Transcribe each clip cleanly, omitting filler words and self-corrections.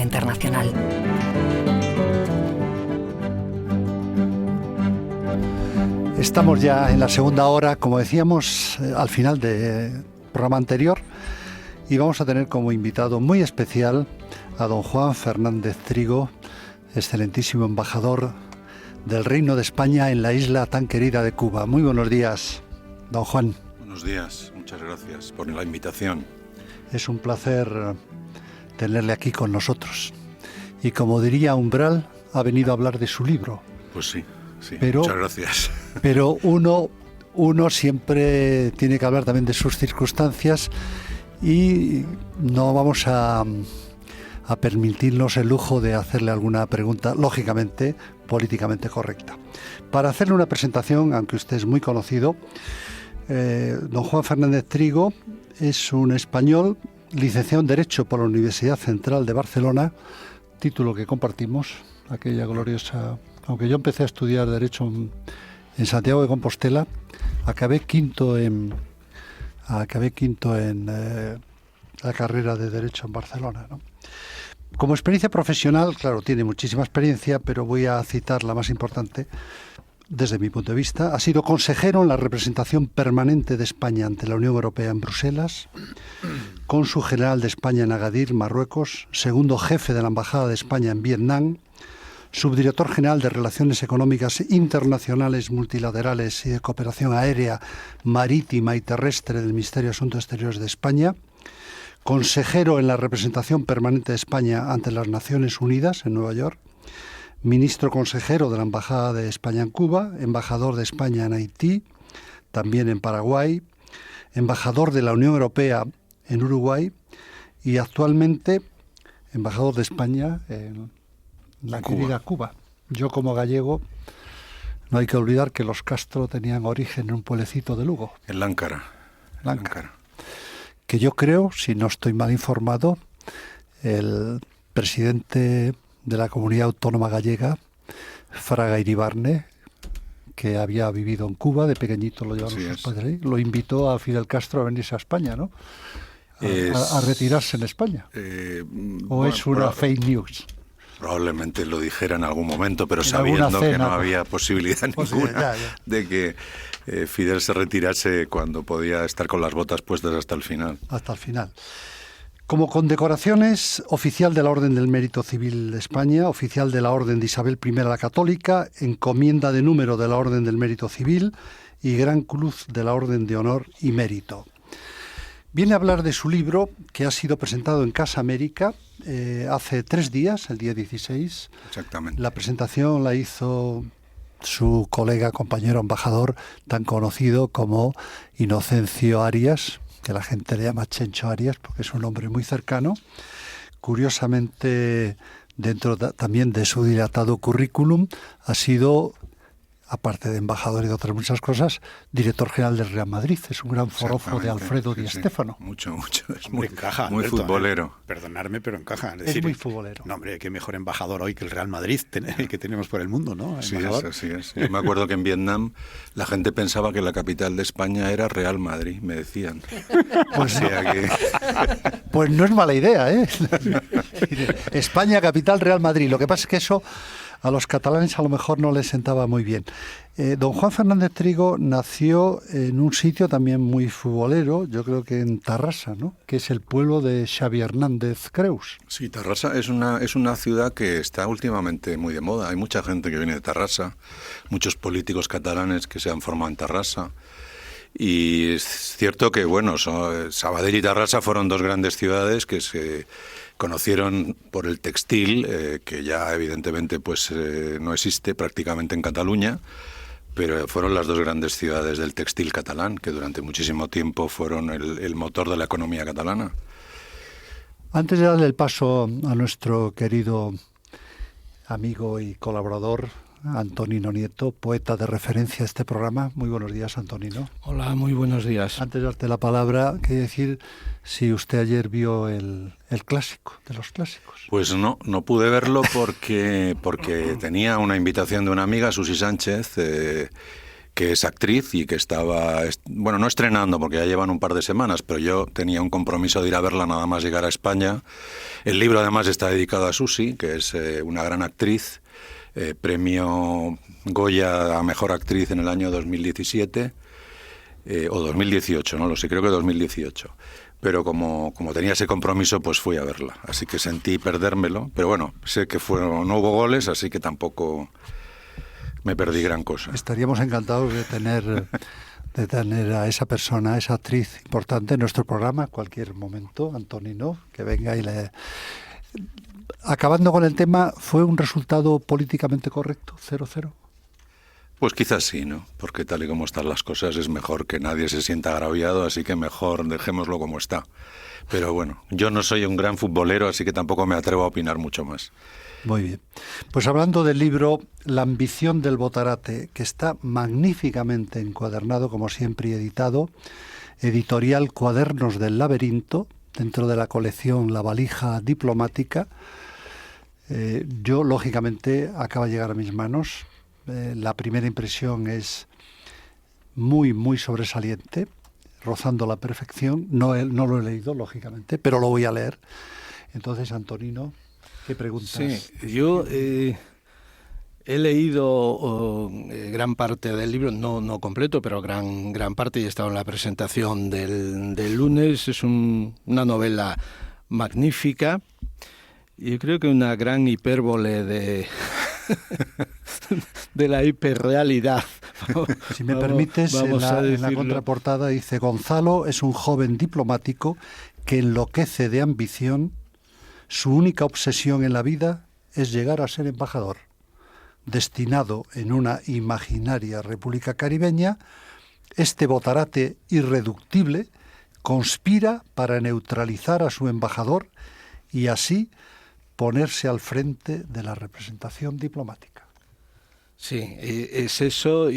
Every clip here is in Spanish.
Radio Internacional. Estamos ya en la segunda hora, como decíamos al final del programa anterior, y vamos a tener como invitado muy especial a don Juan Fernández Trigo, excelentísimo embajador del Reino de España en la isla tan querida de Cuba. Muy buenos días, don Juan. Buenos días, muchas gracias por la invitación. Es un placer tenerle aquí con nosotros. Y como diría Umbral, ha venido a hablar de su libro. Pues sí, pero, muchas gracias. Pero uno siempre tiene que hablar también de sus circunstancias y no vamos a permitirnos el lujo de hacerle alguna pregunta, lógicamente, políticamente correcta. Para hacerle una presentación, aunque usted es muy conocido, don Juan Fernández Trigo es un español licenciado en Derecho por la Universidad Central de Barcelona, título que compartimos, aquella gloriosa... Aunque yo empecé a estudiar Derecho en Santiago de Compostela, acabé quinto en la carrera de Derecho en Barcelona, ¿no? Como experiencia profesional, claro, tiene muchísima experiencia, pero voy a citar la más importante desde mi punto de vista. Ha sido consejero en la representación permanente de España ante la Unión Europea en Bruselas, cónsul general de España en Agadir, Marruecos, segundo jefe de la Embajada de España en Vietnam, subdirector general de Relaciones Económicas Internacionales, Multilaterales y de Cooperación Aérea, Marítima y Terrestre del Ministerio de Asuntos Exteriores de España, consejero en la representación permanente de España ante las Naciones Unidas en Nueva York, ministro consejero de la Embajada de España en Cuba, embajador de España en Haití, también en Paraguay, embajador de la Unión Europea en Uruguay y actualmente embajador de España en la querida Cuba. Yo como gallego no hay que olvidar que los Castro tenían origen en un pueblecito de Lugo. En Láncara. Que yo creo, si no estoy mal informado, el presidente de la Comunidad Autónoma Gallega, Fraga Iribarne, que había vivido en Cuba, de pequeñito lo llevaron sus padres ahí, lo invitó a Fidel Castro a venirse a España, ¿no? A retirarse en España. Es una fake news. Probablemente lo dijera en algún momento, pero sabiendo que no había posibilidad ninguna de que Fidel se retirase cuando podía estar con las botas puestas hasta el final. Hasta el final. Como condecoraciones, oficial de la Orden del Mérito Civil de España, oficial de la Orden de Isabel I la Católica, encomienda de número de la Orden del Mérito Civil y Gran Cruz de la Orden de Honor y Mérito. Viene a hablar de su libro, que ha sido presentado en Casa América hace 3 días, el día 16. Exactamente. La presentación la hizo su colega, compañero embajador, tan conocido como Inocencio Arias, que la gente le llama Chencho Arias, porque es un hombre muy cercano. Curiosamente, dentro también de su dilatado currículum, ha sido, aparte de embajador y de otras muchas cosas, director general del Real Madrid. Es un gran forofo de Alfredo Di Stéfano. Mucho. Es muy encaja, muy Alberto, futbolero. Perdonadme, pero encaja. Es muy futbolero. No, hombre, qué mejor embajador hoy que el Real Madrid, el que tenemos por el mundo, ¿no? Así es. Yo me acuerdo que en Vietnam la gente pensaba que la capital de España era Real Madrid, me decían. Pues no es mala idea, ¿eh? España, capital, Real Madrid. Lo que pasa es que eso a los catalanes a lo mejor no les sentaba muy bien. Don Juan Fernández Trigo nació en un sitio también muy futbolero, yo creo que en Tarrasa, ¿no? Que es el pueblo de Xavi Hernández Creus. Sí, Tarrasa es una ciudad que está últimamente muy de moda. Hay mucha gente que viene de Tarrasa, muchos políticos catalanes que se han formado en Tarrasa. Y es cierto que, Sabadell y Tarrasa fueron 2 grandes ciudades que se conocieron por el textil, que ya evidentemente no existe prácticamente en Cataluña, pero fueron las 2 grandes ciudades del textil catalán, que durante muchísimo tiempo fueron el motor de la economía catalana. Antes de darle el paso a nuestro querido amigo y colaborador, Antonino Nieto, poeta de referencia a este programa. Muy buenos días, Antonino. Hola, muy buenos días. Antes de darte la palabra, quería decir si usted ayer vio el clásico de los clásicos. Pues no pude verlo porque tenía una invitación de una amiga, Susi Sánchez, que es actriz y que estaba, bueno, no estrenando porque ya llevan un par de semanas, pero yo tenía un compromiso de ir a verla nada más llegar a España. El libro además está dedicado a Susi, que es una gran actriz, premio Goya a Mejor Actriz en el año 2017, o 2018, no lo sé, creo que 2018. Pero como tenía ese compromiso, pues fui a verla. Así que sentí perdérmelo. Pero bueno, sé que no hubo goles, así que tampoco me perdí gran cosa. Estaríamos encantados de tener a esa persona, a esa actriz importante en nuestro programa, cualquier momento, Antonino, que venga y le... Acabando con el tema, ¿fue un resultado políticamente correcto, 0-0? Pues quizás sí, ¿no? Porque tal y como están las cosas es mejor que nadie se sienta agraviado, así que mejor dejémoslo como está. Pero bueno, yo no soy un gran futbolero, así que tampoco me atrevo a opinar mucho más. Muy bien. Pues hablando del libro La ambición del Botarate, que está magníficamente encuadernado, como siempre, y editado, editorial Cuadernos del Laberinto, dentro de la colección La Valija Diplomática, yo, lógicamente, acaba de llegar a mis manos. La primera impresión es muy, muy sobresaliente, rozando la perfección. No lo he leído, lógicamente, pero lo voy a leer. Entonces, Antonino, ¿qué preguntas? Sí, yo he leído gran parte del libro, no completo, pero gran parte, y he estado en la presentación del lunes. Es una novela magnífica. Yo creo que una gran hipérbole de la hiperrealidad. Si me permites, en la contraportada dice: Gonzalo es un joven diplomático que enloquece de ambición. Su única obsesión en la vida es llegar a ser embajador. Destinado en una imaginaria república caribeña, este Botarate irreductible conspira para neutralizar a su embajador y así ponerse al frente de la representación diplomática. Sí, es eso,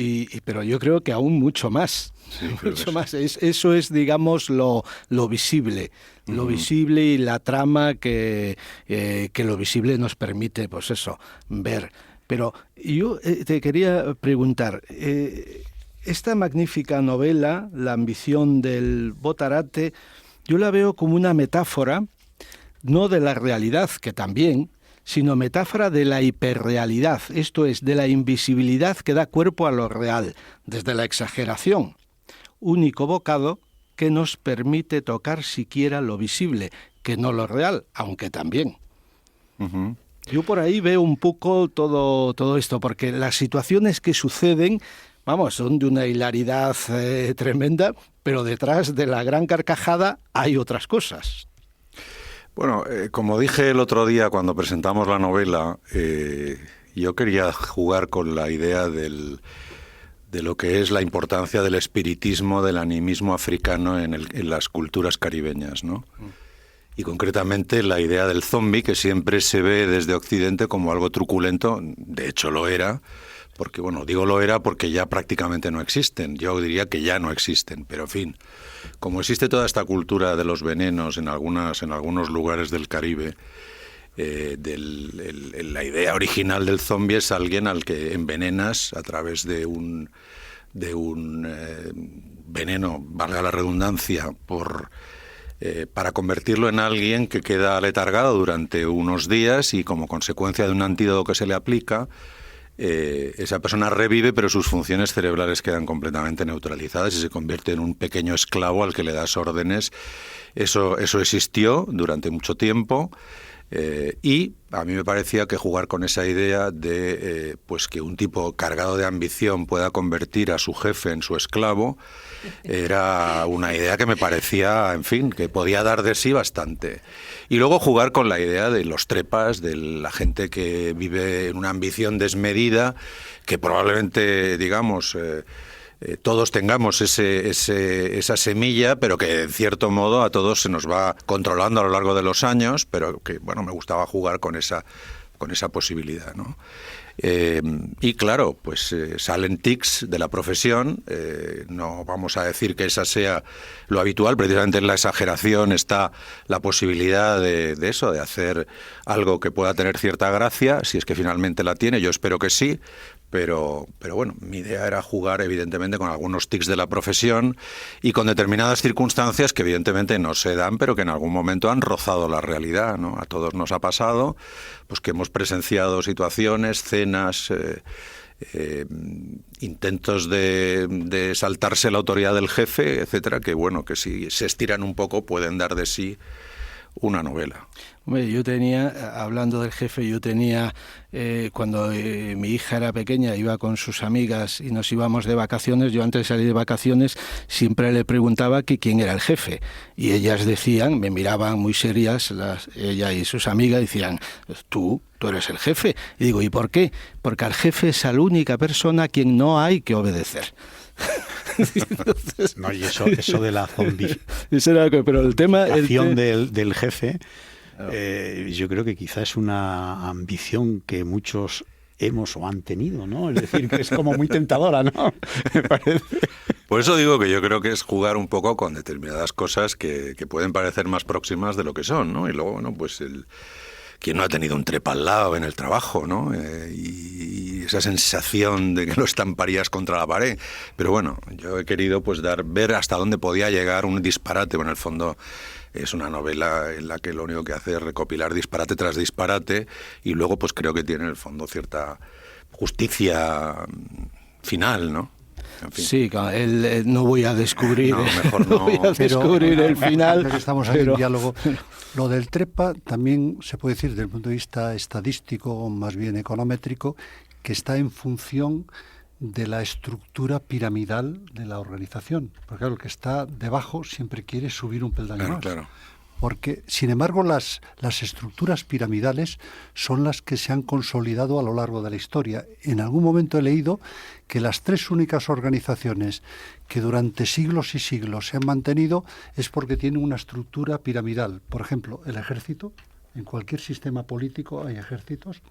pero yo creo que aún mucho más. Sí, mucho más. Eso es, digamos, lo visible. Lo visible y la trama que lo visible nos permite, pues eso, ver. Pero yo te quería preguntar, esta magnífica novela, La ambición del Botarate, yo la veo como una metáfora, no de la realidad, que también, sino metáfora de la hiperrealidad, esto es, de la invisibilidad que da cuerpo a lo real, desde la exageración, único bocado que nos permite tocar siquiera lo visible, que no lo real, aunque también. Uh-huh. Yo por ahí veo un poco todo esto, porque las situaciones que suceden, vamos, son de una hilaridad tremenda, pero detrás de la gran carcajada hay otras cosas. Bueno, como dije el otro día cuando presentamos la novela, yo quería jugar con la idea de lo que es la importancia del espiritismo, del animismo africano en las culturas caribeñas, ¿no? Y concretamente la idea del zombi, que siempre se ve desde Occidente como algo truculento. De hecho lo era, porque, bueno, digo lo era porque ya prácticamente no existen. Yo diría que ya no existen, pero en fin, como existe toda esta cultura de los venenos en algunos lugares del Caribe, la idea original del zombi es alguien al que envenenas a través de un veneno, valga la redundancia, para convertirlo en alguien que queda aletargado durante unos días y como consecuencia de un antídoto que se le aplica, esa persona revive, pero sus funciones cerebrales quedan completamente neutralizadas y se convierte en un pequeño esclavo al que le das órdenes. Eso existió durante mucho tiempo. Y a mí me parecía que jugar con esa idea de pues que un tipo cargado de ambición pueda convertir a su jefe en su esclavo era una idea que me parecía, en fin, que podía dar de sí bastante. Y luego jugar con la idea de los trepas, de la gente que vive en una ambición desmedida, que probablemente, digamos, todos tengamos esa semilla, pero que en cierto modo a todos se nos va controlando a lo largo de los años, pero que, bueno, me gustaba jugar con esa posibilidad, ¿no? Y claro, pues salen tics de la profesión, no vamos a decir que esa sea lo habitual, precisamente en la exageración está la posibilidad de eso, de hacer algo que pueda tener cierta gracia, si es que finalmente la tiene, yo espero que sí, pero bueno, mi idea era jugar evidentemente con algunos tics de la profesión y con determinadas circunstancias que evidentemente no se dan, pero que en algún momento han rozado la realidad, ¿no? A todos nos ha pasado, pues que hemos presenciado situaciones, cenas, intentos de saltarse la autoridad del jefe, etcétera, que bueno, que si se estiran un poco pueden dar de sí una novela. Hombre, yo tenía, hablando del jefe, cuando mi hija era pequeña, iba con sus amigas y nos íbamos de vacaciones, yo antes de salir de vacaciones siempre le preguntaba que quién era el jefe. Y ellas decían, me miraban muy serias, ella y sus amigas decían, tú eres el jefe. Y digo, ¿y por qué? Porque al jefe es a la única persona a quien no hay que obedecer. Entonces, no, y eso de la pero el tema del jefe, yo creo que quizá es una ambición que muchos hemos o han tenido, ¿no? Es decir, que es como muy tentadora, ¿no? Me parece. Por eso digo que yo creo que es jugar un poco con determinadas cosas que pueden parecer más próximas de lo que son, ¿no? Y luego, bueno, pues quien no ha tenido un trepa al lado en el trabajo, ¿no? Y esa sensación de que lo estamparías contra la pared. Pero bueno, yo he querido pues ver hasta dónde podía llegar un disparate. Bueno, en el fondo es una novela en la que lo único que hace es recopilar disparate tras disparate y luego pues creo que tiene en el fondo cierta justicia final, ¿no? En fin. Sí, no voy a descubrir, mejor no. Voy a descubrir el final. Estamos ahí en diálogo. Lo del trepa también se puede decir desde el punto de vista estadístico, o más bien econométrico, que está en función de la estructura piramidal de la organización. Porque claro, el que está debajo siempre quiere subir un peldaño más. Claro. Porque, sin embargo, las estructuras piramidales son las que se han consolidado a lo largo de la historia. En algún momento he leído que las 3 únicas organizaciones que durante siglos y siglos se han mantenido es porque tienen una estructura piramidal. Por ejemplo, el ejército. En cualquier sistema político hay ejércitos.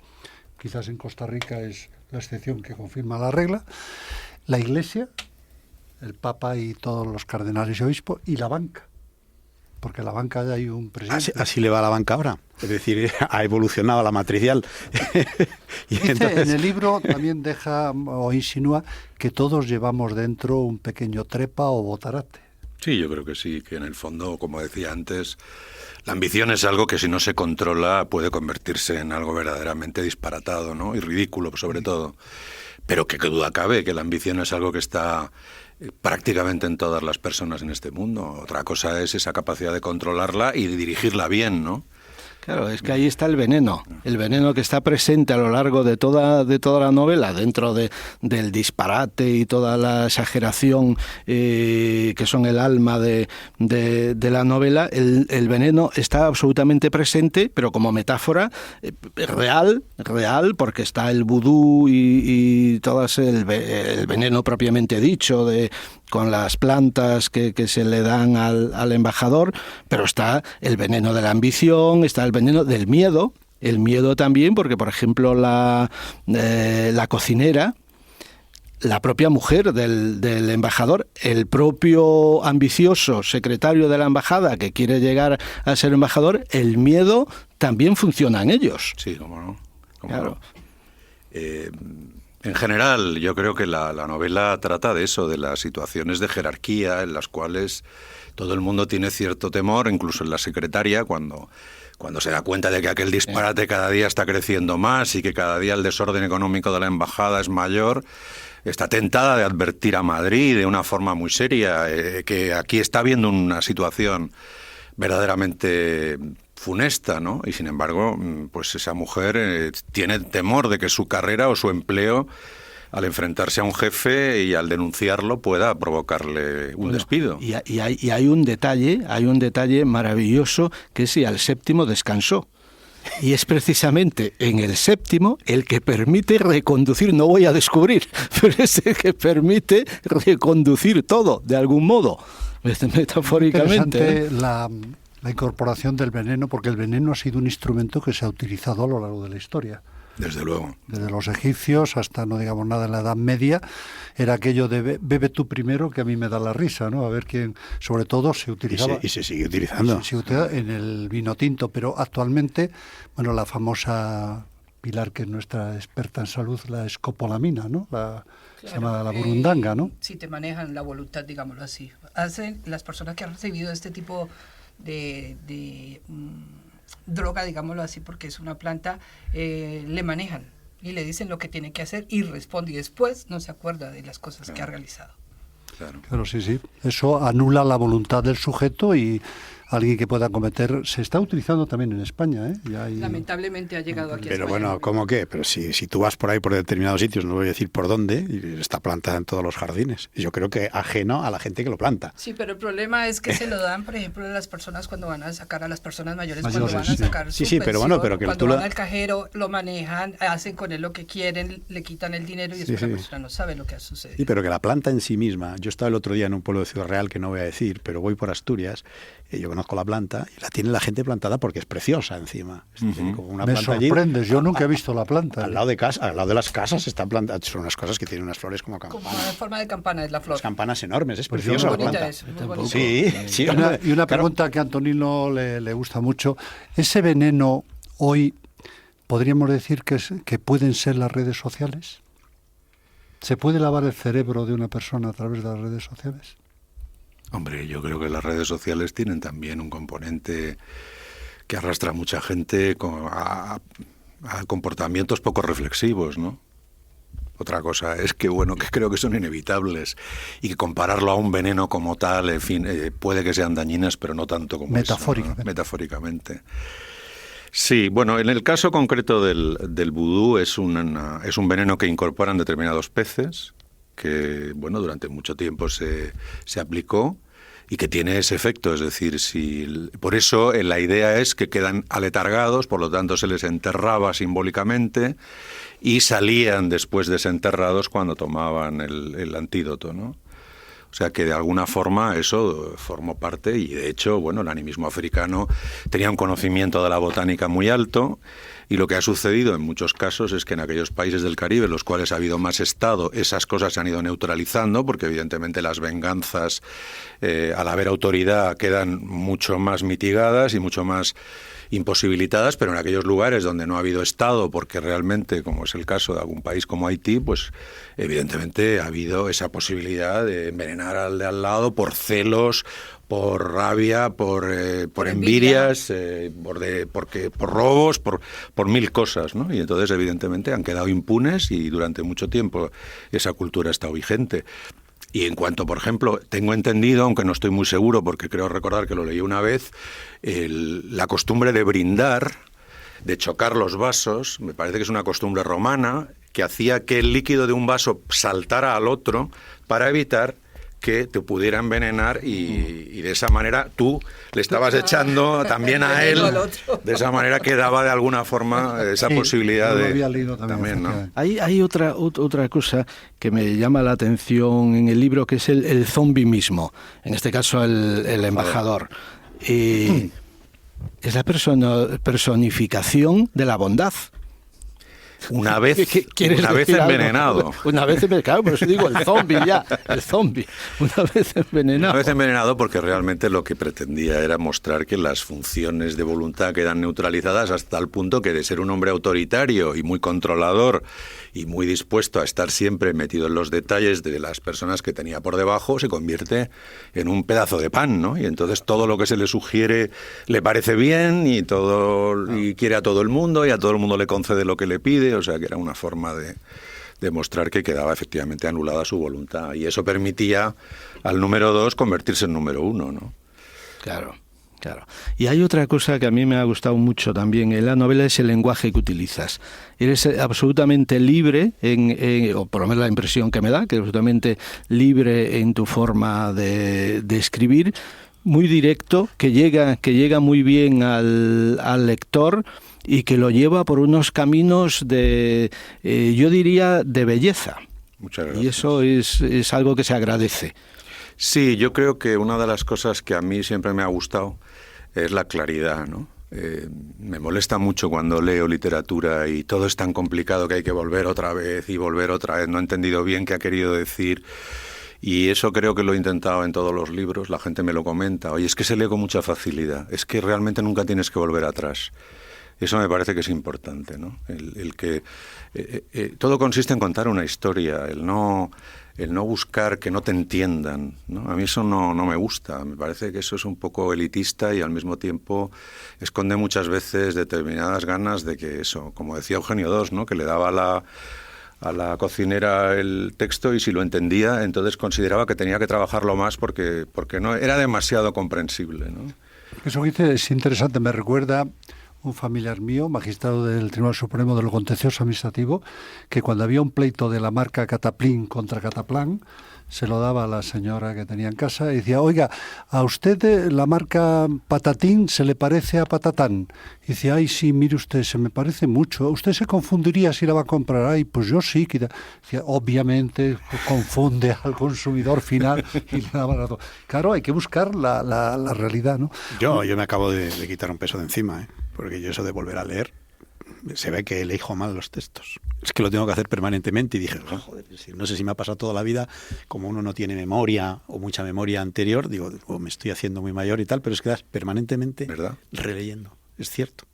Quizás en Costa Rica es la excepción que confirma la regla. La Iglesia, el Papa y todos los cardenales y obispos, y la banca. Porque en la banca ya hay un presidente. Así le va a la banca ahora. Es decir, ha evolucionado la matricial. En el libro también deja o insinúa que todos llevamos dentro un pequeño trepa o botarate. Sí, yo creo que sí, que en el fondo, como decía antes, la ambición es algo que si no se controla puede convertirse en algo verdaderamente disparatado, ¿no? Y ridículo, sobre todo. Pero que duda cabe que la ambición es algo que está prácticamente en todas las personas en este mundo. Otra cosa es esa capacidad de controlarla y de dirigirla bien, ¿no? Claro, es que ahí está el veneno que está presente a lo largo de toda la novela, dentro del disparate y toda la exageración que son el alma de la novela. El veneno está absolutamente presente, pero como metáfora real, porque está el vudú y todo el veneno propiamente dicho con las plantas que se le dan al embajador, pero está el veneno de la ambición, está el veneno del miedo, el miedo también, porque por ejemplo la cocinera, la propia mujer del embajador, el propio ambicioso secretario de la embajada que quiere llegar a ser embajador, el miedo también funciona en ellos. Sí, cómo no. Claro. En general, yo creo que la novela trata de eso, de las situaciones de jerarquía en las cuales todo el mundo tiene cierto temor, incluso en la secretaria, cuando se da cuenta de que aquel disparate cada día está creciendo más y que cada día el desorden económico de la embajada es mayor, está tentada de advertir a Madrid de una forma muy seria que aquí está habiendo una situación verdaderamente funesta, ¿no? Y sin embargo, pues esa mujer tiene temor de que su carrera o su empleo, al enfrentarse a un jefe y al denunciarlo, pueda provocarle un despido. Y hay un detalle maravilloso, que es si al séptimo descansó. Y es precisamente en el séptimo el que permite reconducir, no voy a descubrir, pero es el que permite reconducir todo, de algún modo, metafóricamente. Interesante la incorporación del veneno, porque el veneno ha sido un instrumento que se ha utilizado a lo largo de la historia. Desde luego. Desde los egipcios hasta, no digamos nada, en la Edad Media, era aquello de bebe tú primero que a mí me da la risa, ¿no? A ver quién, sobre todo se utilizaba. Y se sigue utilizando. Se utiliza en el vino tinto, pero actualmente, bueno, la famosa Pilar, que es nuestra experta en salud, la escopolamina, ¿no? Se llama la Claro, burundanga, ¿no? Si te manejan la voluntad, digámoslo así. Las personas que han recibido este tipo de droga, digámoslo así, porque es una planta, le manejan y le dicen lo que tiene que hacer y responde, y después no se acuerda de las cosas que ha realizado. Claro, sí. Eso anula la voluntad del sujeto y alguien que pueda cometer... Se está utilizando también en España, ¿eh? Ya hay... Lamentablemente ha llegado aquí a Pero España. bueno, ¿cómo qué? Pero si tú vas por ahí por determinados sitios, no voy a decir por dónde, y está plantada en todos los jardines. Y yo creo que ajeno a la gente que lo planta. Sí, pero el problema es que se lo dan, por ejemplo, a las personas cuando van a sacar, a las personas mayores cuando Mayores, van a sí. sacar su Sí, pero bueno, pensión, pero que cuando tú van al cajero, lo manejan, hacen con él lo que quieren, le quitan el dinero y después la persona no sabe lo que ha sucedido. Sí, pero que la planta en sí misma... Yo estaba el otro día en un pueblo de Ciudad Real, que no voy a decir, pero voy por Asturias, y yo conozco la planta, y la tiene la gente plantada porque es preciosa encima. Tiene como una Me planta allí. sorprendes, yo nunca he visto la planta. Al lado de las casas están plantadas, son unas cosas que tienen unas flores como Como campanas. en forma de campana es la flor. Las campanas enormes, es Pues preciosa la Muy bonita planta. es, muy bonita. Sí, sí. Y una hombre, claro. pregunta que a Antonino le gusta mucho. ¿Ese veneno hoy podríamos decir que pueden ser las redes sociales? ¿Se puede lavar el cerebro de una persona a través de las redes sociales? Hombre, yo creo que las redes sociales tienen también un componente que arrastra a mucha gente a comportamientos poco reflexivos, ¿no? Otra cosa es que, bueno, que creo que son inevitables y que compararlo a un veneno como tal, en fin, puede que sean dañinas, pero no tanto como Metafóricamente. eso, ¿no? Metafóricamente. Sí, bueno, en el caso concreto del vudú es un veneno que incorporan determinados peces, que, bueno, durante mucho tiempo se aplicó y que tiene ese efecto, es decir, por eso la idea es que quedan aletargados, por lo tanto se les enterraba simbólicamente y salían después desenterrados cuando tomaban el antídoto, ¿no? O sea que de alguna forma eso formó parte y de hecho, bueno, el animismo africano tenía un conocimiento de la botánica muy alto y lo que ha sucedido en muchos casos es que en aquellos países del Caribe en los cuales ha habido más Estado, esas cosas se han ido neutralizando porque evidentemente las venganzas al haber autoridad quedan mucho más mitigadas y mucho más imposibilitadas, pero en aquellos lugares donde no ha habido Estado, porque realmente, como es el caso de algún país como Haití, pues evidentemente ha habido esa posibilidad de envenenar al de al lado por celos, por rabia, por envidias, por robos, por mil cosas, ¿no? Y entonces evidentemente han quedado impunes y durante mucho tiempo esa cultura ha estado vigente. Y en cuanto, por ejemplo, tengo entendido, aunque no estoy muy seguro porque creo recordar que lo leí una vez, la costumbre de brindar, de chocar los vasos, me parece que es una costumbre romana, que hacía que el líquido de un vaso saltara al otro para evitar que te pudiera envenenar y de esa manera tú le estabas echando también a él, de esa manera quedaba de alguna forma esa posibilidad yo lo de... había leído también, ¿no? Hay otra cosa que me llama la atención en el libro, que es el zombi mismo, en este caso el embajador. Es la personificación de la bondad. Una vez decir envenenado. Algo? Una vez envenenado, por eso digo el zombi ya, el zombi. Una vez envenenado. Una vez envenenado porque realmente lo que pretendía era mostrar que las funciones de voluntad quedan neutralizadas hasta el punto que de ser un hombre autoritario y muy controlador y muy dispuesto a estar siempre metido en los detalles de las personas que tenía por debajo, se convierte en un pedazo de pan, ¿no? Y entonces todo lo que se le sugiere le parece bien y quiere a todo el mundo y a todo el mundo le concede lo que le pide. O sea, que era una forma de demostrar que quedaba efectivamente anulada su voluntad. Y eso permitía al número 2 convertirse en número 1, ¿no? Claro. Y hay otra cosa que a mí me ha gustado mucho también en la novela, es el lenguaje que utilizas. Eres absolutamente libre, o por lo menos la impresión que me da, que eres absolutamente libre en tu forma de escribir, muy directo, que llega muy bien al lector, y que lo lleva por unos caminos yo diría, de belleza. Muchas gracias. Y eso es algo que se agradece. Sí, yo creo que una de las cosas que a mí siempre me ha gustado es la claridad, ¿no? Me molesta mucho cuando leo literatura y todo es tan complicado que hay que volver otra vez y volver otra vez. No he entendido bien qué ha querido decir. Y eso creo que lo he intentado en todos los libros. La gente me lo comenta. Oye, es que se lee con mucha facilidad. Es que realmente nunca tienes que volver atrás. Eso me parece que es importante, ¿no? El que todo consiste en contar una historia, el no buscar que no te entiendan, ¿no? A mí eso no me gusta. Me parece que eso es un poco elitista y al mismo tiempo esconde muchas veces determinadas ganas de que eso, como decía Eugenio II, ¿no? Que le daba a la cocinera el texto y si lo entendía, entonces consideraba que tenía que trabajarlo más porque no era demasiado comprensible, ¿no? Eso que dice es interesante, me recuerda un familiar mío, magistrado del Tribunal Supremo de lo Contencioso Administrativo, que cuando había un pleito de la marca Cataplín contra Cataplan, se lo daba a la señora que tenía en casa y decía, oiga, a usted la marca Patatín se le parece a Patatán. Y decía, ay, sí, mire usted, se me parece mucho. Usted se confundiría si la va a comprar. Ay, pues yo sí. Decía, obviamente confunde al consumidor final y le da barato. Claro, hay que buscar la realidad, ¿no? Yo me acabo de quitar un peso de encima, porque yo eso de volver a leer, se ve que elijo mal los textos. Es que lo tengo que hacer permanentemente y dije, joder, no sé si me ha pasado toda la vida, como uno no tiene memoria o mucha memoria anterior, digo, me estoy haciendo muy mayor y tal, pero es que das permanentemente, ¿verdad?, releyendo. Es cierto.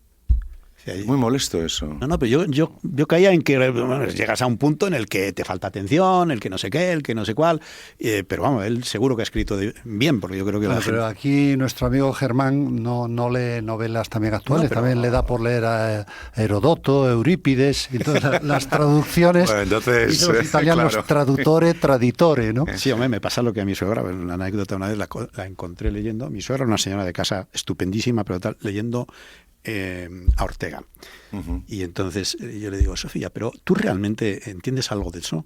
Muy molesto eso. No, pero yo caía en que bueno, llegas a un punto en el que te falta atención, el que no sé qué, el que no sé cuál, pero vamos, él seguro que ha escrito bien, porque yo creo que pero aquí nuestro amigo Germán no lee novelas también actuales, también le da por leer a Herodoto, Eurípides, y todas las traducciones, bueno, entonces, y los italianos, claro, traduttore, traditore, ¿no? Sí, hombre, me pasa lo que a mi suegra, una anécdota una vez la encontré leyendo, mi suegra era una señora de casa estupendísima, pero tal, leyendo a Ortega. Uh-huh. Y entonces yo le digo, Sofía, ¿pero tú realmente entiendes algo de eso?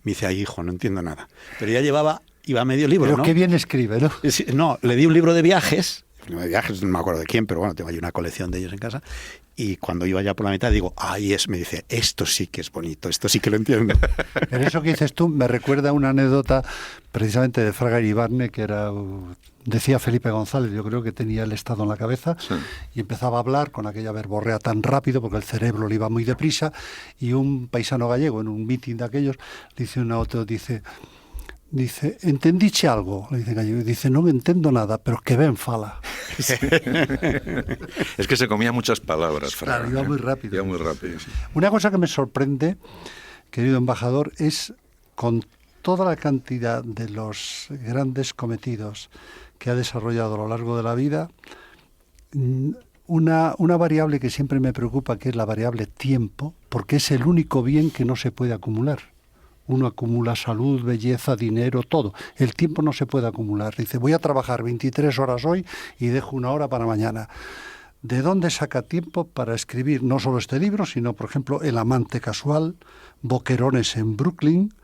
Me dice, ay, hijo, no entiendo nada. Pero ya iba a medio libro, pero ¿no? Qué bien escribe, ¿no? No, le di un libro de viajes, no me acuerdo de quién, pero bueno, tengo ahí una colección de ellos en casa. Y cuando iba ya por la mitad digo, me dice, esto sí que es bonito, esto sí que lo entiendo. En eso que dices tú me recuerda una anécdota precisamente de Fraga Iribarne, que era, decía Felipe González, yo creo que tenía el Estado en la cabeza, sí, y empezaba a hablar con aquella verborrea tan rápido porque el cerebro le iba muy deprisa, y un paisano gallego en un mitin de aquellos le dice a otro, dice, ¿entendiche algo? Le dice gallego, dice, no entendo nada, pero que ben fala. Sí. Es que se comía muchas palabras, Fraga. Claro, iba muy rápido. Iba muy rápido, sí. Una cosa que me sorprende, querido embajador, es con toda la cantidad de los grandes cometidos que ha desarrollado a lo largo de la vida, una variable que siempre me preocupa, que es la variable tiempo, porque es el único bien que no se puede acumular. Uno acumula salud, belleza, dinero, todo. El tiempo no se puede acumular. Dice, voy a trabajar 23 horas hoy y dejo 1 hora para mañana. ¿De dónde saca tiempo para escribir no solo este libro, sino, por ejemplo, El amante casual, Boquerones en Brooklyn,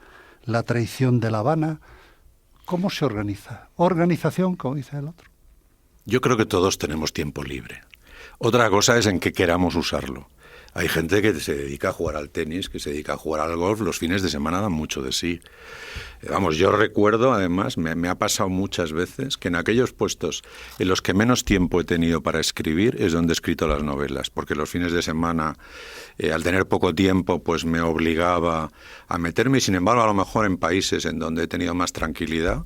La traición de La Habana? ¿Cómo se organiza? Organización, como dice el otro. Yo creo que todos tenemos tiempo libre. Otra cosa es en qué queramos usarlo. Hay gente que se dedica a jugar al tenis, que se dedica a jugar al golf, los fines de semana dan mucho de sí. Vamos, yo recuerdo, además, me ha pasado muchas veces que en aquellos puestos en los que menos tiempo he tenido para escribir es donde he escrito las novelas, porque los fines de semana, al tener poco tiempo, pues me obligaba a meterme, y sin embargo, a lo mejor en países en donde he tenido más tranquilidad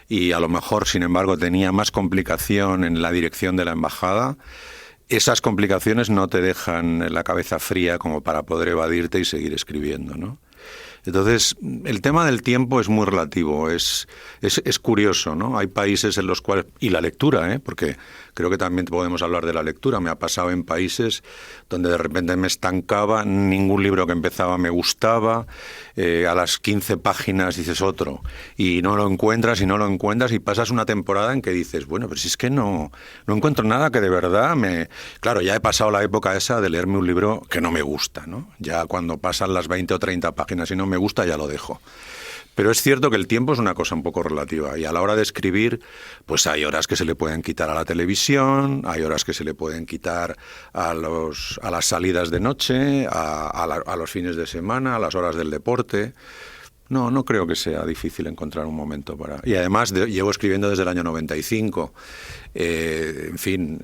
y a lo mejor, sin embargo, tenía más complicación en la dirección de la embajada. Esas complicaciones no te dejan la cabeza fría como para poder evadirte y seguir escribiendo, ¿no? Entonces, el tema del tiempo es muy relativo, es curioso, ¿no? Hay países en los cuales... Y la lectura, porque creo que también podemos hablar de la lectura. Me ha pasado en países donde de repente me estancaba, ningún libro que empezaba me gustaba, a las 15 páginas dices otro, y no lo encuentras, y pasas una temporada en que dices, bueno, pero si es que no encuentro nada que de verdad me... Claro, ya he pasado la época esa de leerme un libro que no me gusta, ¿no? Ya cuando pasan las 20 o 30 páginas y no me gusta, ya lo dejo. Pero es cierto que el tiempo es una cosa un poco relativa, y a la hora de escribir, pues hay horas que se le pueden quitar a la televisión, hay horas que se le pueden quitar a las salidas de noche, a los fines de semana, a las horas del deporte. No creo que sea difícil encontrar un momento para... Y además llevo escribiendo desde el año 95. En fin,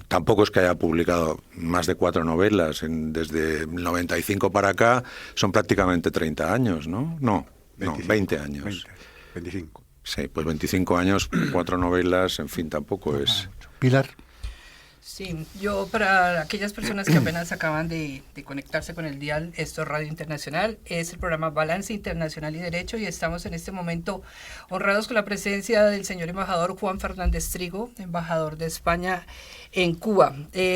tampoco es que haya publicado más de 4 novelas. Desde el 95 para acá son prácticamente 30 años, ¿no? No, 20 años. 25. Sí, pues 25 años, 4 novelas, en fin, tampoco es... Pilar. Sí, yo para aquellas personas que apenas acaban de conectarse con el dial, esto es Radio Internacional, es el programa Balance Internacional y Derecho, y estamos en este momento honrados con la presencia del señor embajador Juan Fernández Trigo, embajador de España en Cuba.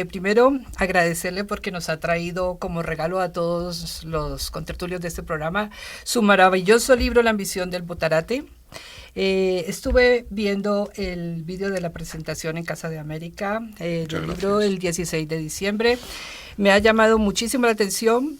Primero, agradecerle porque nos ha traído como regalo a todos los contertulios de este programa su maravilloso libro La ambición del Botarate. Estuve viendo el vídeo de la presentación en Casa de América del libro el 16 de diciembre. Me ha llamado muchísimo la atención.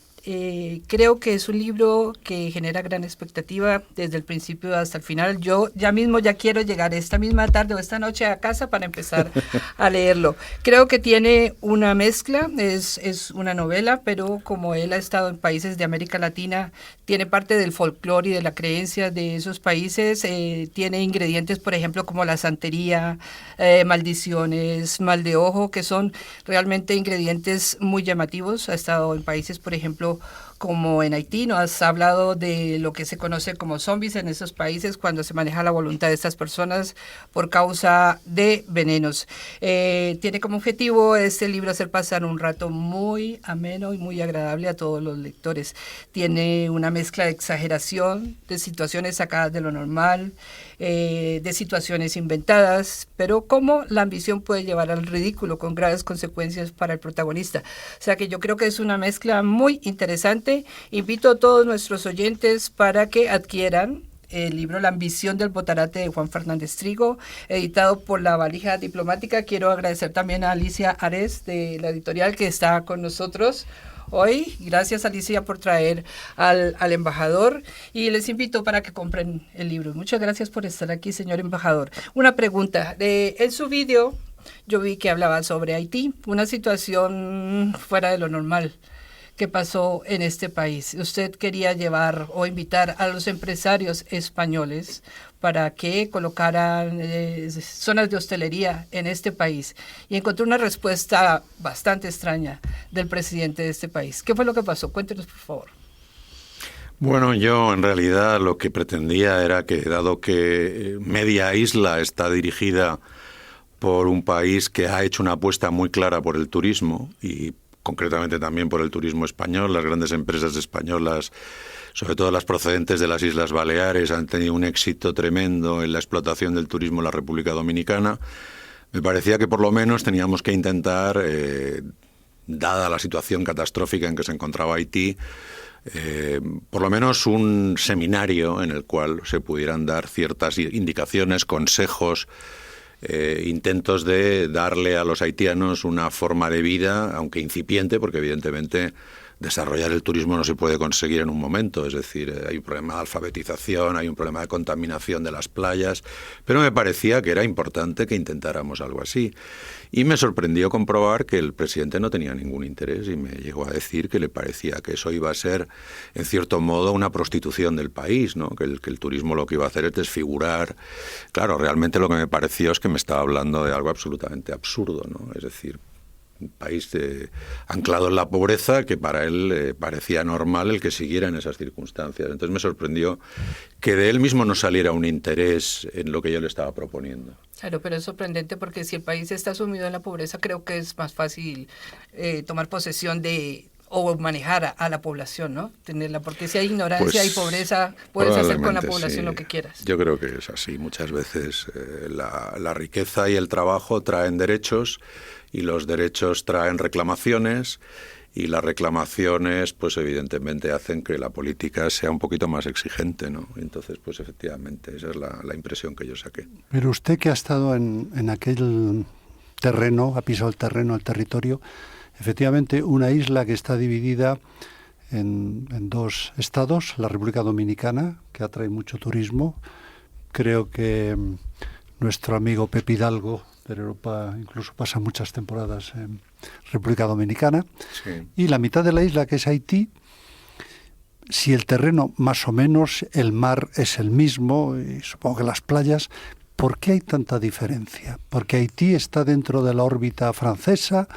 Creo que es un libro que genera gran expectativa desde el principio hasta el final. Yo ya mismo ya quiero llegar esta misma tarde o esta noche a casa para empezar a leerlo. Creo que tiene una mezcla, es una novela, pero como él ha estado en países de América Latina, tiene parte del folclore y de la creencia de esos países, tiene ingredientes, por ejemplo, como la santería, maldiciones, mal de ojo, que son realmente ingredientes muy llamativos. Ha estado en países, por ejemplo, como en Haití, ¿no? Has hablado de lo que se conoce como zombies en esos países cuando se maneja la voluntad de estas personas por causa de venenos. Tiene como objetivo este libro hacer pasar un rato muy ameno y muy agradable a todos los lectores. Tiene una mezcla de exageración, de situaciones sacadas de lo normal, de situaciones inventadas, pero cómo la ambición puede llevar al ridículo con graves consecuencias para el protagonista. O sea que yo creo que es una mezcla muy interesante. Invito a todos nuestros oyentes para que adquieran el libro La ambición del Botarate de Juan Fernández Trigo, editado por La Valija Diplomática. Quiero agradecer también a Alicia Ares de la editorial que está con nosotros hoy. Gracias, Alicia, por traer al embajador, y les invito para que compren el libro. Muchas gracias por estar aquí, señor embajador. Una pregunta. En su vídeo yo vi que hablaba sobre Haití, una situación fuera de lo normal que pasó en este país. Usted quería llevar o invitar a los empresarios españoles para que colocaran zonas de hostelería en este país, y encontró una respuesta bastante extraña del presidente de este país. ¿Qué fue lo que pasó? Cuéntenos, por favor. Bueno, yo en realidad lo que pretendía era que, dado que media isla está dirigida por un país que ha hecho una apuesta muy clara por el turismo, y concretamente también por el turismo español, las grandes empresas españolas, sobre todo las procedentes de las Islas Baleares, han tenido un éxito tremendo en la explotación del turismo en la República Dominicana. Me parecía que por lo menos teníamos que intentar, dada la situación catastrófica en que se encontraba Haití, por lo menos un seminario en el cual se pudieran dar ciertas indicaciones, consejos, intentos de darle a los haitianos una forma de vida, aunque incipiente, porque evidentemente desarrollar el turismo no se puede conseguir en un momento. Es decir, hay un problema de alfabetización, hay un problema de contaminación de las playas, pero me parecía que era importante que intentáramos algo así. Y me sorprendió comprobar que el presidente no tenía ningún interés, y me llegó a decir que le parecía que eso iba a ser, en cierto modo, una prostitución del país, ¿no? Que el turismo lo que iba a hacer es desfigurar. Claro, realmente lo que me pareció es que me estaba hablando de algo absolutamente absurdo, ¿no? Es decir, un país anclado en la pobreza, que para él parecía normal el que siguiera en esas circunstancias. Entonces me sorprendió que de él mismo no saliera un interés en lo que yo le estaba proponiendo. Claro, pero es sorprendente porque si el país está sumido en la pobreza, creo que es más fácil tomar posesión de o manejar a la población, ¿no? Tenerla, porque si hay ignorancia y pobreza, puedes hacer con la población lo que quieras. Yo creo que es así. Muchas veces la riqueza y el trabajo traen derechos, y los derechos traen reclamaciones, y las reclamaciones, pues evidentemente hacen que la política sea un poquito más exigente, ¿no? Entonces, pues efectivamente, esa es la impresión que yo saqué. Pero usted, que ha estado en aquel terreno, ha pisado el terreno, el territorio, efectivamente una isla que está dividida en dos estados, la República Dominicana, que atrae mucho turismo. Creo que nuestro amigo Pepe Hidalgo de Europa incluso pasa muchas temporadas en República Dominicana. Sí. Y la mitad de la isla, que es Haití, si el terreno más o menos, el mar es el mismo, y supongo que las playas, ¿por qué hay tanta diferencia? ¿Porque Haití está dentro de la órbita francesa?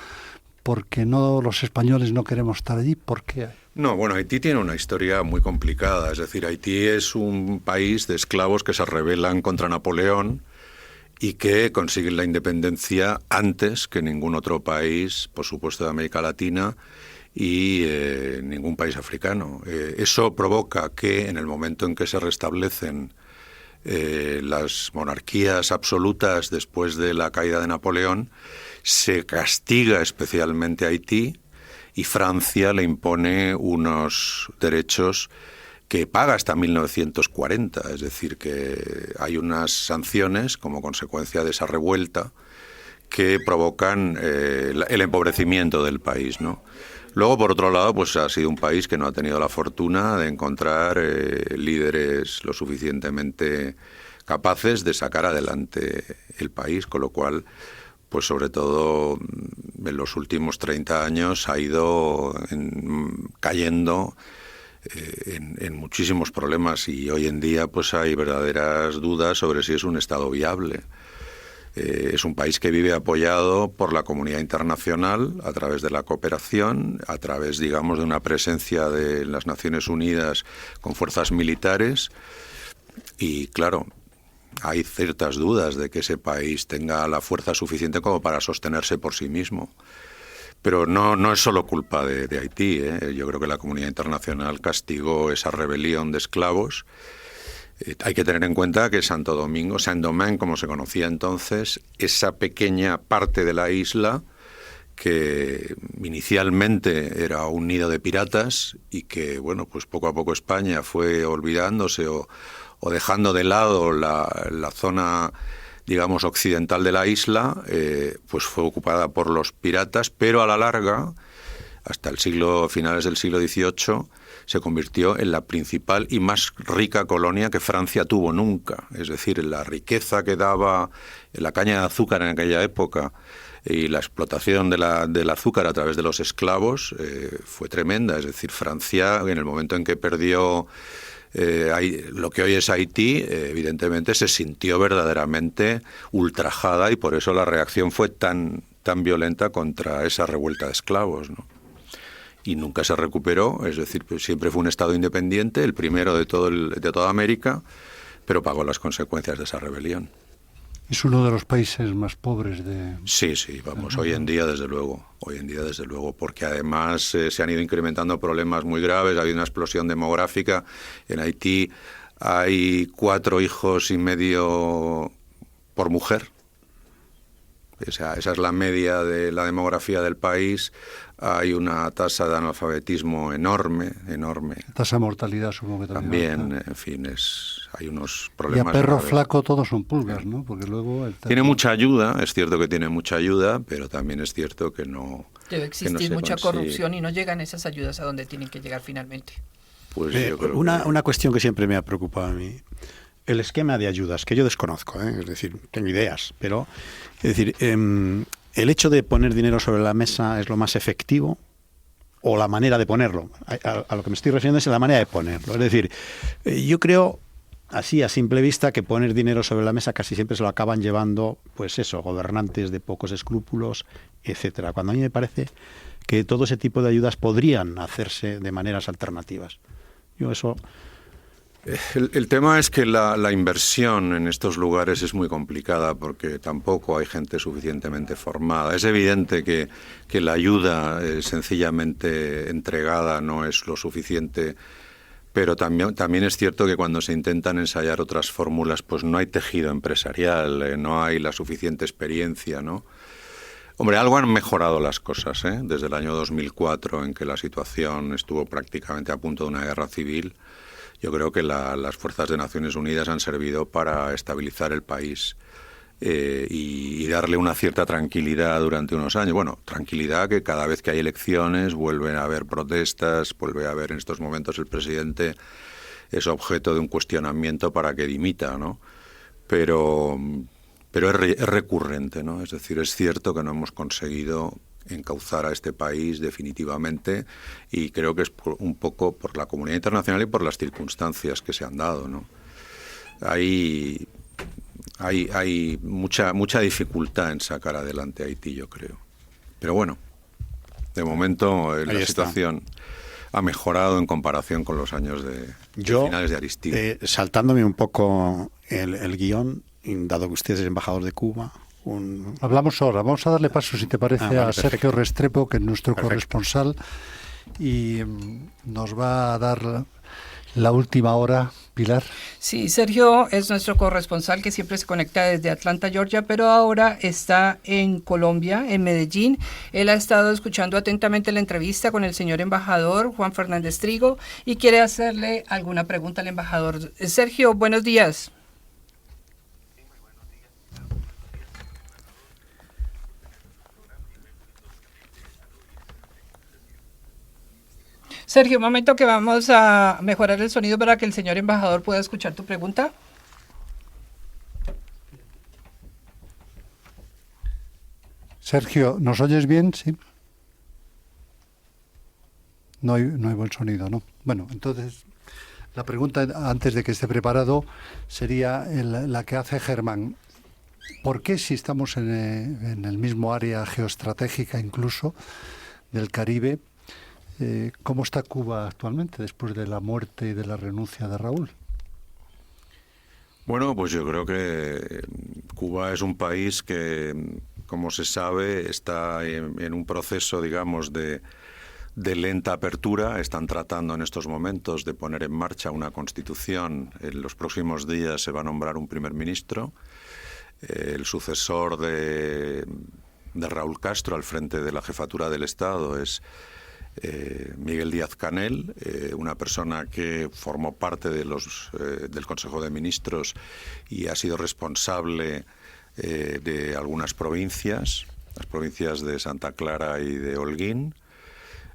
¿Porque los españoles no queremos estar allí? ¿Por qué hay? No, bueno, Haití tiene una historia muy complicada. Es decir, Haití es un país de esclavos que se rebelan contra Napoleón, y que consiguen la independencia antes que ningún otro país, por supuesto, de América Latina y ningún país africano. Eso provoca que en el momento en que se restablecen las monarquías absolutas después de la caída de Napoleón, se castiga especialmente a Haití y Francia le impone unos derechos que paga hasta 1940, es decir, que hay unas sanciones como consecuencia de esa revuelta que provocan el empobrecimiento del país, ¿no? Luego, por otro lado, pues ha sido un país que no ha tenido la fortuna de encontrar líderes lo suficientemente capaces de sacar adelante el país, con lo cual, pues sobre todo en los últimos 30 años ha ido cayendo en muchísimos problemas, y hoy en día pues hay verdaderas dudas sobre si es un Estado viable. Es un país que vive apoyado por la comunidad internacional a través de la cooperación, a través, digamos, de una presencia de las Naciones Unidas con fuerzas militares, y claro, hay ciertas dudas de que ese país tenga la fuerza suficiente como para sostenerse por sí mismo. Pero no es solo culpa de Haití, ¿eh? Yo creo que la comunidad internacional castigó esa rebelión de esclavos. Hay que tener en cuenta que Saint-Domingue, como se conocía entonces, esa pequeña parte de la isla que inicialmente era un nido de piratas y que, bueno, pues poco a poco España fue olvidándose o dejando de lado la zona, digamos, occidental de la isla, pues fue ocupada por los piratas, pero a la larga, hasta finales del siglo XVIII, se convirtió en la principal y más rica colonia que Francia tuvo nunca. Es decir, la riqueza que daba la caña de azúcar en aquella época y la explotación del azúcar a través de los esclavos fue tremenda. Es decir, Francia, en el momento en que perdió lo que hoy es Haití, evidentemente se sintió verdaderamente ultrajada, y por eso la reacción fue tan violenta contra esa revuelta de esclavos, ¿no? Y nunca se recuperó, es decir, pues siempre fue un Estado independiente, el primero de toda América, pero pagó las consecuencias de esa rebelión. Es uno de los países más pobres de... Sí, vamos, hoy en día desde luego, porque además se han ido incrementando problemas muy graves, ha habido una explosión demográfica. En Haití hay 4 hijos y medio por mujer. Esa es la media de la demografía del país. Hay una tasa de analfabetismo enorme. Tasa de mortalidad, supongo que también. En fin, hay unos problemas. Y a perro graves. Flaco todos son pulgas, ¿no? Porque luego tiene mucha ayuda, es cierto que tiene mucha ayuda, pero también es cierto que no. Debe existir mucha corrupción y no llegan esas ayudas a donde tienen que llegar finalmente. Pues yo creo una cuestión que siempre me ha preocupado a mí. El esquema de ayudas, que yo desconozco, es decir, tengo ideas, pero es decir, ¿el hecho de poner dinero sobre la mesa es lo más efectivo o la manera de ponerlo? A lo que me estoy refiriendo es la manera de ponerlo. Es decir, yo creo, así a simple vista, que poner dinero sobre la mesa casi siempre se lo acaban llevando, pues eso, gobernantes de pocos escrúpulos, etcétera. Cuando a mí me parece que todo ese tipo de ayudas podrían hacerse de maneras alternativas. Yo eso... El tema es que la inversión en estos lugares es muy complicada porque tampoco hay gente suficientemente formada. Es evidente que la ayuda sencillamente entregada no es lo suficiente, pero también es cierto que cuando se intentan ensayar otras fórmulas, pues no hay tejido empresarial, no hay la suficiente experiencia, ¿no? Hombre, algo han mejorado las cosas, ¿eh? Desde el año 2004, en que la situación estuvo prácticamente a punto de una guerra civil. Yo creo que las fuerzas de Naciones Unidas han servido para estabilizar el país y darle una cierta tranquilidad durante unos años. Bueno, tranquilidad que cada vez que hay elecciones vuelven a haber protestas, vuelve a haber en estos momentos el presidente es objeto de un cuestionamiento para que dimita, ¿no? Pero es recurrente, ¿no? Es decir, es cierto que no hemos conseguido encauzar a este país definitivamente, y creo que es un poco por la comunidad internacional y por las circunstancias que se han dado, ¿no? Hay mucha dificultad en sacar adelante a Haití, yo creo. Pero bueno, de momento la situación ha mejorado en comparación con los años de finales de Aristide. Saltándome un poco el guión, dado que usted es embajador de Cuba, Hablamos ahora. Vamos a darle paso, si te parece, vale, a Sergio Restrepo, que es nuestro Perfecto. corresponsal, y nos va a dar la última hora, Pilar. Sí, Sergio es nuestro corresponsal que siempre se conecta desde Atlanta, Georgia, pero ahora está en Colombia, en Medellín. Él ha estado escuchando atentamente la entrevista con el señor embajador Juan Fernández Trigo y quiere hacerle alguna pregunta al embajador. Sergio, buenos días. Sergio, un momento que vamos a mejorar el sonido para que el señor embajador pueda escuchar tu pregunta. Sergio, ¿nos oyes bien? Sí. No hay buen sonido, ¿no? Bueno, entonces, la pregunta, antes de que esté preparado, sería la que hace Germán. ¿Por qué, si estamos en el mismo área geoestratégica incluso del Caribe, cómo está Cuba actualmente después de la muerte y de la renuncia de Raúl? Bueno, pues yo creo que Cuba es un país que, como se sabe, está en un proceso, digamos, de lenta apertura. Están tratando en estos momentos de poner en marcha una constitución. En los próximos días se va a nombrar un primer ministro. El sucesor de Raúl Castro al frente de la jefatura del Estado es Miguel Díaz-Canel, una persona que formó parte de del Consejo de Ministros y ha sido responsable de algunas provincias, las provincias de Santa Clara y de Holguín.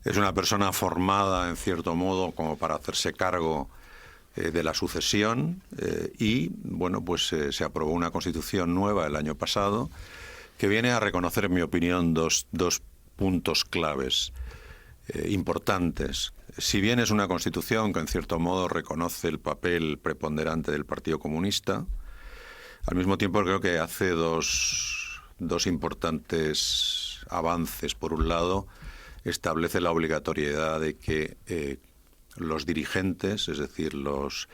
Es una persona formada, en cierto modo, como para hacerse cargo de la sucesión y, bueno, pues se aprobó una constitución nueva el año pasado que viene a reconocer, en mi opinión, dos puntos claves importantes. Si bien es una constitución que en cierto modo reconoce el papel preponderante del Partido Comunista, al mismo tiempo creo que hace dos importantes avances. Por un lado, establece la obligatoriedad de que los dirigentes, es decir,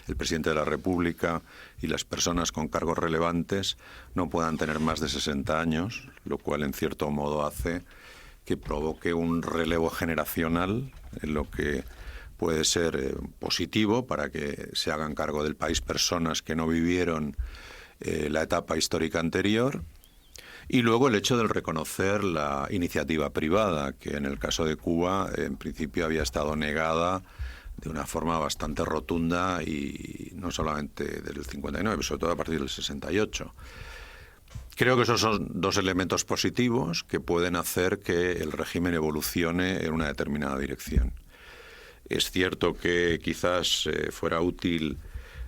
el presidente de la República y las personas con cargos relevantes, no puedan tener más de 60 años, lo cual en cierto modo hace que provoque un relevo generacional, en lo que puede ser positivo para que se hagan cargo del país personas que no vivieron la etapa histórica anterior. Y luego el hecho de reconocer la iniciativa privada, que en el caso de Cuba en principio había estado negada de una forma bastante rotunda, y no solamente del 59, pero sobre todo a partir del 68. Creo que esos son dos elementos positivos que pueden hacer que el régimen evolucione en una determinada dirección. Es cierto que quizás fuera útil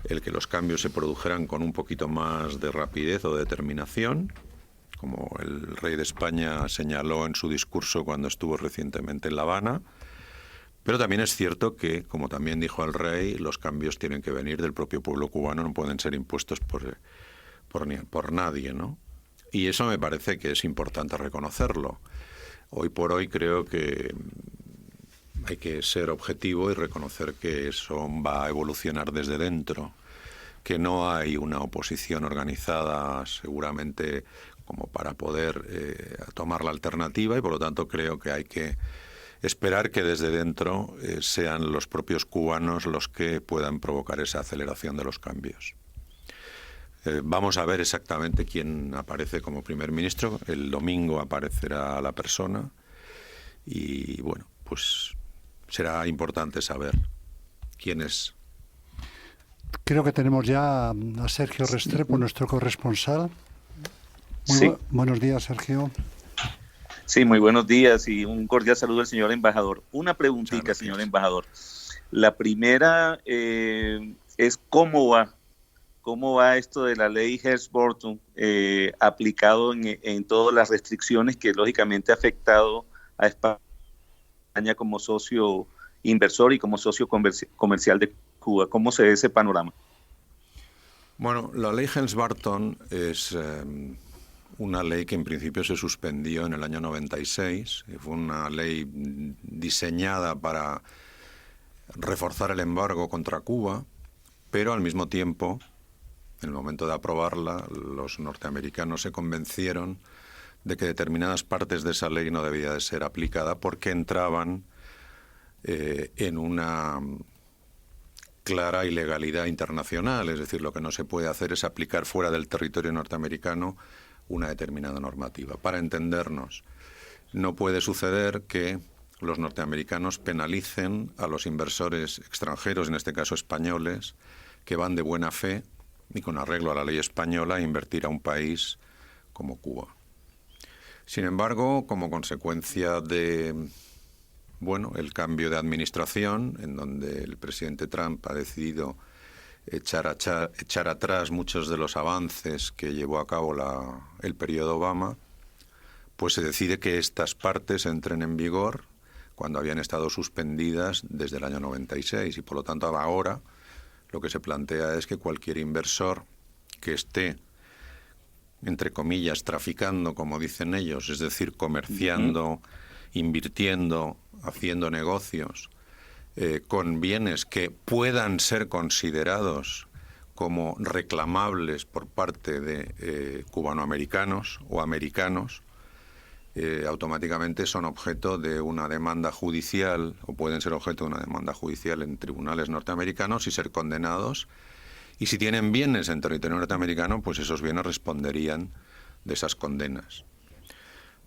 el que los cambios se produjeran con un poquito más de rapidez o determinación, como el rey de España señaló en su discurso cuando estuvo recientemente en La Habana. Pero también es cierto que, como también dijo el rey, los cambios tienen que venir del propio pueblo cubano, no pueden ser impuestos por nadie, ¿no? Y eso me parece que es importante reconocerlo. Hoy por hoy creo que hay que ser objetivo y reconocer que eso va a evolucionar desde dentro, que no hay una oposición organizada seguramente como para poder tomar la alternativa, y por lo tanto creo que hay que esperar que desde dentro sean los propios cubanos los que puedan provocar esa aceleración de los cambios. Vamos a ver exactamente quién aparece como primer ministro. El domingo aparecerá la persona y, bueno, pues será importante saber quién es. Creo que tenemos ya a Sergio Restrepo, nuestro corresponsal. Buenos días, Sergio. Sí, muy buenos días y un cordial saludo al señor embajador. Una preguntita, señor embajador. La primera es ¿cómo va esto de la ley Hart-Burton aplicado en todas las restricciones que lógicamente ha afectado a España como socio inversor y como socio comercial de Cuba? ¿Cómo se ve ese panorama? Bueno, la ley Hart-Burton es una ley que en principio se suspendió en el año 96. Fue una ley diseñada para reforzar el embargo contra Cuba, pero al mismo tiempo En el momento de aprobarla, los norteamericanos se convencieron de que determinadas partes de esa ley no debía de ser aplicada porque entraban en una clara ilegalidad internacional. Es decir, lo que no se puede hacer es aplicar fuera del territorio norteamericano una determinada normativa. Para entendernos, no puede suceder que los norteamericanos penalicen a los inversores extranjeros, en este caso españoles, que van de buena fe y con arreglo a la ley española a invertir a un país como Cuba. Sin embargo, como consecuencia de el cambio de administración, en donde el presidente Trump ha decidido echar atrás muchos de los avances que llevó a cabo el periodo Obama, pues se decide que estas partes entren en vigor cuando habían estado suspendidas desde el año 96 y por lo tanto ahora lo que se plantea es que cualquier inversor que esté, entre comillas, traficando, como dicen ellos, es decir, comerciando, invirtiendo, haciendo negocios con bienes que puedan ser considerados como reclamables por parte de cubanoamericanos o americanos, automáticamente son objeto de una demanda judicial o pueden ser objeto de una demanda judicial en tribunales norteamericanos y ser condenados. Y si tienen bienes en territorio norteamericano, pues esos bienes responderían de esas condenas.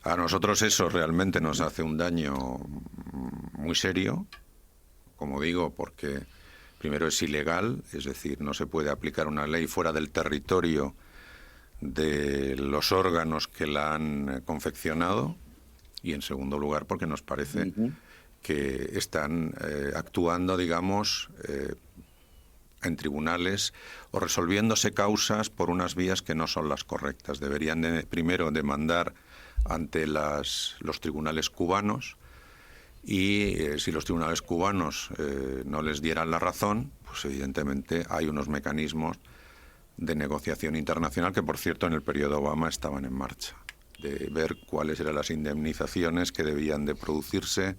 A nosotros eso realmente nos hace un daño muy serio, como digo, porque primero es ilegal, es decir, no se puede aplicar una ley fuera del territorio de los órganos que la han confeccionado, y en segundo lugar porque nos parece que están actuando, digamos, en tribunales o resolviéndose causas por unas vías que no son las correctas. Deberían primero demandar ante los tribunales cubanos y si los tribunales cubanos no les dieran la razón, pues evidentemente hay unos mecanismos de negociación internacional que, por cierto, en el periodo Obama estaban en marcha, de ver cuáles eran las indemnizaciones que debían de producirse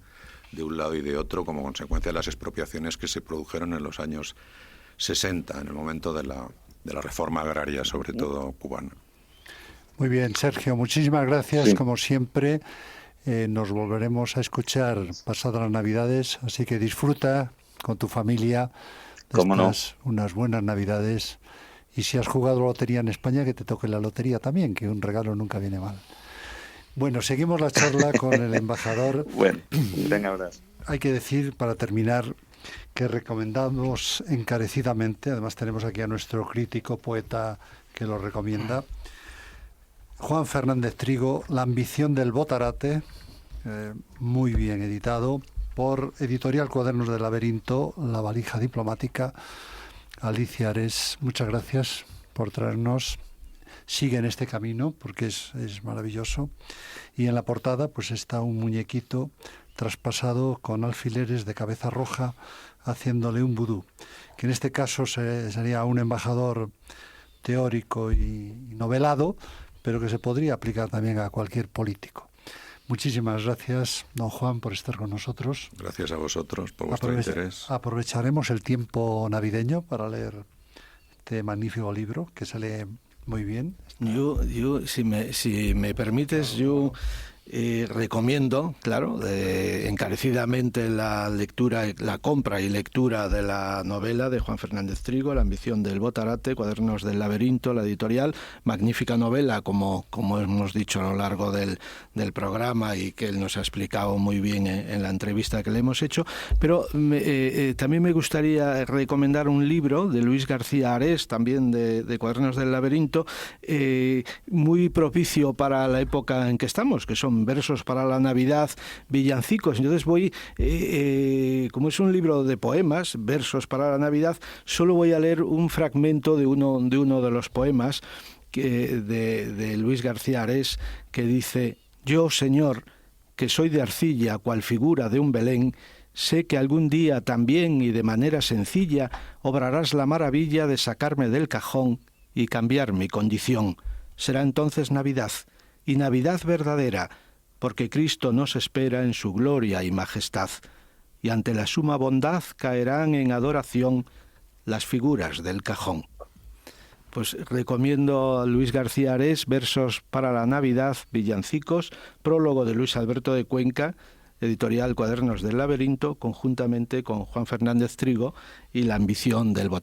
de un lado y de otro como consecuencia de las expropiaciones que se produjeron en los años 60, en el momento de la reforma agraria, sobre todo cubana. Muy bien, Sergio, muchísimas gracias, como siempre. Nos volveremos a escuchar pasadas las Navidades, así que disfruta con tu familia de unas buenas Navidades. Y si has jugado lotería en España, que te toque la lotería también, que un regalo nunca viene mal. Bueno, seguimos la charla con el embajador. Bueno, un gran abrazo. Hay que decir, para terminar, que recomendamos encarecidamente, además tenemos aquí a nuestro crítico poeta que lo recomienda, Juan Fernández Trigo, La ambición del botarate, muy bien editado, por Editorial Cuadernos del Laberinto, La valija diplomática. Alicia Ares, muchas gracias por traernos. Sigue en este camino porque es maravilloso. Y en la portada pues está un muñequito traspasado con alfileres de cabeza roja haciéndole un vudú, que en este caso sería un embajador teórico y novelado, pero que se podría aplicar también a cualquier político. Muchísimas gracias, don Juan, por estar con nosotros. Gracias a vosotros por vuestro interés. Aprovecharemos el tiempo navideño para leer este magnífico libro, que se lee muy bien. Yo si me permites, yo recomiendo, claro, encarecidamente la lectura, la compra y lectura de la novela de Juan Fernández Trigo, La ambición del botarate, Cuadernos del Laberinto, la editorial. Magnífica novela, como hemos dicho a lo largo del programa y que él nos ha explicado muy bien en la entrevista que le hemos hecho. Pero también me gustaría recomendar un libro de Luis García Ares, también de Cuadernos del Laberinto, muy propicio para la época en que estamos, que son versos para la Navidad, villancicos. Entonces voy, como es un libro de poemas, versos para la Navidad, solo voy a leer un fragmento de uno de los poemas de Luis García Ares, que dice: yo, Señor, que soy de arcilla, cual figura de un Belén, sé que algún día también y de manera sencilla obrarás la maravilla de sacarme del cajón y cambiar mi condición. Será entonces Navidad, y Navidad verdadera, porque Cristo nos espera en su gloria y majestad, y ante la suma bondad caerán en adoración las figuras del cajón. Pues recomiendo a Luis García Ares, Versos para la Navidad, Villancicos, prólogo de Luis Alberto de Cuenca, editorial Cuadernos del Laberinto, conjuntamente con Juan Fernández Trigo y La ambición del botánico.